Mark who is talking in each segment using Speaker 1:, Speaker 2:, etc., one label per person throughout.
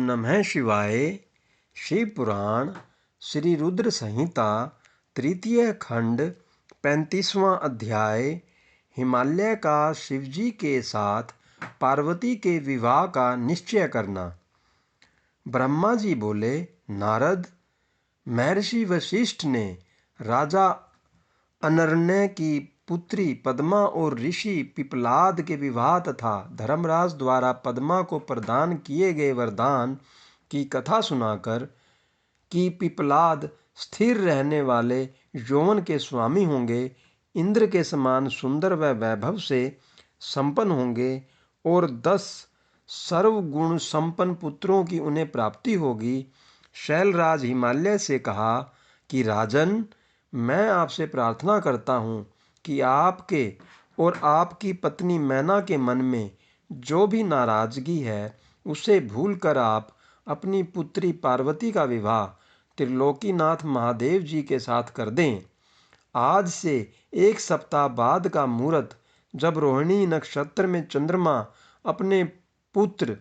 Speaker 1: नमः शिवाय। शिव पुराण श्री रुद्र संहिता तृतीय खंड 35वां अध्याय। हिमालय का शिवजी के साथ पार्वती के विवाह का निश्चय करना। ब्रह्मा जी बोले, नारद, महर्षि वशिष्ठ ने राजा अनर्ण्य की पुत्री पद्मा और ऋषि पिपलाद के विवाह तथा धर्मराज द्वारा पद्मा को प्रदान किए गए वरदान की कथा सुनाकर कि पिपलाद स्थिर रहने वाले यौवन के स्वामी होंगे, इंद्र के समान सुंदर व वैभव से संपन्न होंगे और 10 सर्वगुण संपन्न पुत्रों की उन्हें प्राप्ति होगी। शैलराज हिमालय से कहा कि राजन, मैं आपसे प्रार्थना करता हूँ कि आपके और आपकी पत्नी मैना के मन में जो भी नाराजगी है उसे भूलकर आप अपनी पुत्री पार्वती का विवाह त्रिलोकीनाथ महादेव जी के साथ कर दें। आज से 1 सप्ताह बाद का मुहूर्त, जब रोहिणी नक्षत्र में चंद्रमा अपने पुत्र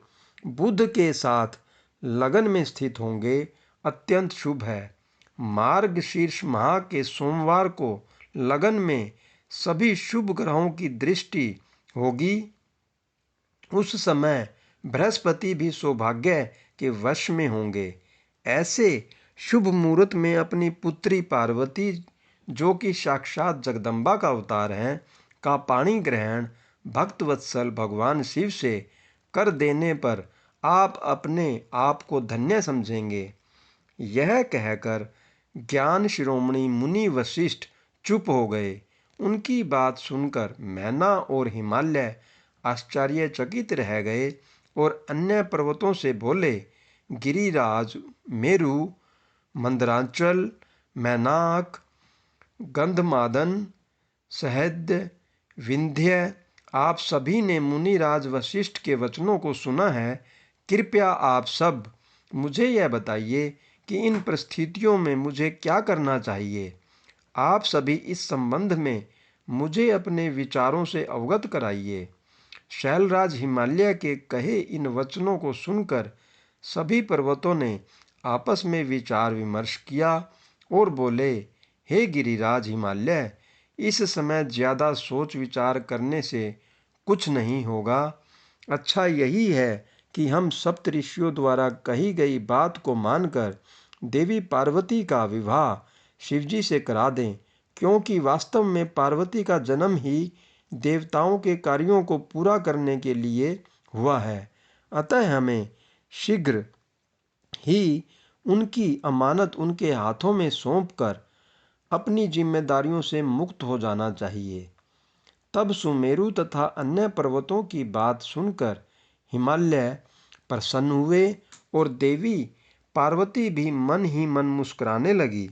Speaker 1: बुध के साथ लगन में स्थित होंगे, अत्यंत शुभ है। मार्गशीर्ष माह के सोमवार को लगन में सभी शुभ ग्रहों की दृष्टि होगी। उस समय बृहस्पति भी सौभाग्य के वश में होंगे। ऐसे शुभ मुहूर्त में अपनी पुत्री पार्वती, जो कि साक्षात जगदम्बा का अवतार हैं, का पाणी ग्रहण भक्तवत्सल भगवान शिव से कर देने पर आप अपने आप को धन्य समझेंगे। यह कहकर ज्ञान शिरोमणि मुनि वशिष्ठ चुप हो गए। उनकी बात सुनकर मैना और हिमालय आश्चर्यचकित रह गए और अन्य पर्वतों से बोले, गिरिराज, मेरु, मंदराचल, मैनाक, गंधमादन, सहद्य, विंध्य, आप सभी ने मुनिराज वशिष्ठ के वचनों को सुना है। कृपया आप सब मुझे यह बताइए कि इन परिस्थितियों में मुझे क्या करना चाहिए। आप सभी इस संबंध में मुझे अपने विचारों से अवगत कराइए। शैलराज हिमालय के कहे इन वचनों को सुनकर सभी पर्वतों ने आपस में विचार विमर्श किया और बोले, हे गिरिराज हिमालय, इस समय ज़्यादा सोच विचार करने से कुछ नहीं होगा। अच्छा यही है कि हम सप्तऋषियों द्वारा कही गई बात को मानकर देवी पार्वती का विवाह शिवजी से करा दें, क्योंकि वास्तव में पार्वती का जन्म ही देवताओं के कार्यों को पूरा करने के लिए हुआ है। अतः हमें शीघ्र ही उनकी अमानत उनके हाथों में सौंपकर अपनी जिम्मेदारियों से मुक्त हो जाना चाहिए। तब सुमेरु तथा अन्य पर्वतों की बात सुनकर हिमालय प्रसन्न हुए और देवी पार्वती भी मन ही मन मुस्कुराने लगी।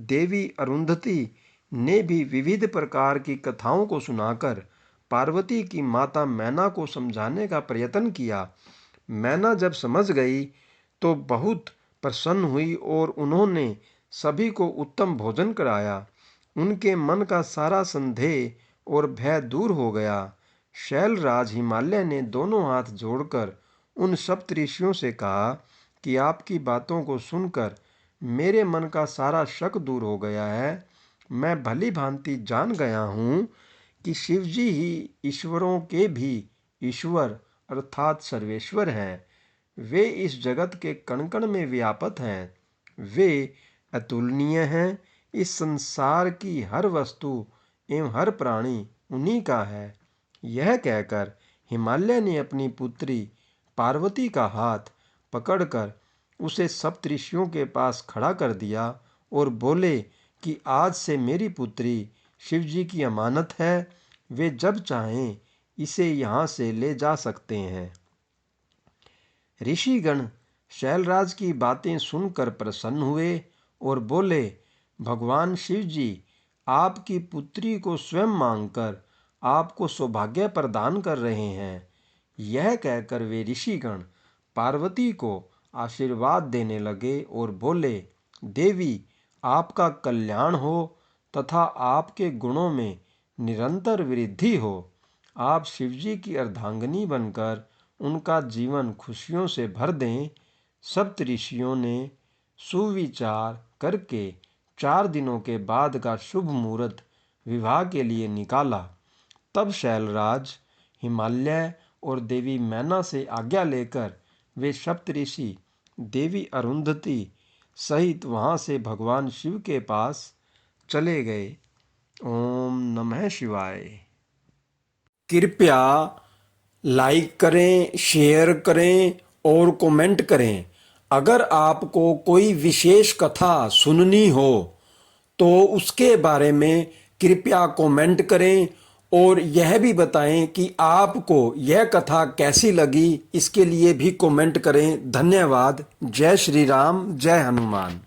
Speaker 1: देवी अरुंधति ने भी विविध प्रकार की कथाओं को सुनाकर पार्वती की माता मैना को समझाने का प्रयत्न किया। मैना जब समझ गई तो बहुत प्रसन्न हुई और उन्होंने सभी को उत्तम भोजन कराया। उनके मन का सारा संदेह और भय दूर हो गया। शैलराज हिमालय ने दोनों हाथ जोड़कर उन सप्तऋषियों से कहा कि आपकी बातों को सुनकर मेरे मन का सारा शक दूर हो गया है। मैं भली भांति जान गया हूँ कि शिवजी ही ईश्वरों के भी ईश्वर अर्थात सर्वेश्वर हैं। वे इस जगत के कण कण में व्यापक हैं। वे अतुलनीय हैं। इस संसार की हर वस्तु एवं हर प्राणी उन्हीं का है। यह कहकर हिमालय ने अपनी पुत्री पार्वती का हाथ पकड़कर उसे सप्तऋषियों के पास खड़ा कर दिया और बोले कि आज से मेरी पुत्री शिवजी की अमानत है। वे जब चाहें इसे यहाँ से ले जा सकते हैं। ऋषिगण शैलराज की बातें सुनकर प्रसन्न हुए और बोले, भगवान शिवजी आपकी पुत्री को स्वयं मांगकर आपको सौभाग्य प्रदान कर रहे हैं। यह कहकर वे ऋषिगण पार्वती को आशीर्वाद देने लगे और बोले, देवी आपका कल्याण हो तथा आपके गुणों में निरंतर वृद्धि हो। आप शिवजी की अर्धांगिनी बनकर उनका जीवन खुशियों से भर दें। सप्तऋषियों ने सुविचार करके 4 दिनों के बाद का शुभ मुहूर्त विवाह के लिए निकाला। तब शैलराज हिमालय और देवी मैना से आज्ञा लेकर वे सप्तऋषि देवी अरुंधति सहित वहाँ से भगवान शिव के पास चले गए। ओम नमः शिवाय। कृपया लाइक करें, शेयर करें और कमेंट करें। अगर आपको कोई विशेष कथा सुननी हो तो उसके बारे में कृपया कमेंट करें और यह भी बताएं कि आपको यह कथा कैसी लगी, इसके लिए भी कमेंट करें। धन्यवाद। जय श्री राम, जय हनुमान।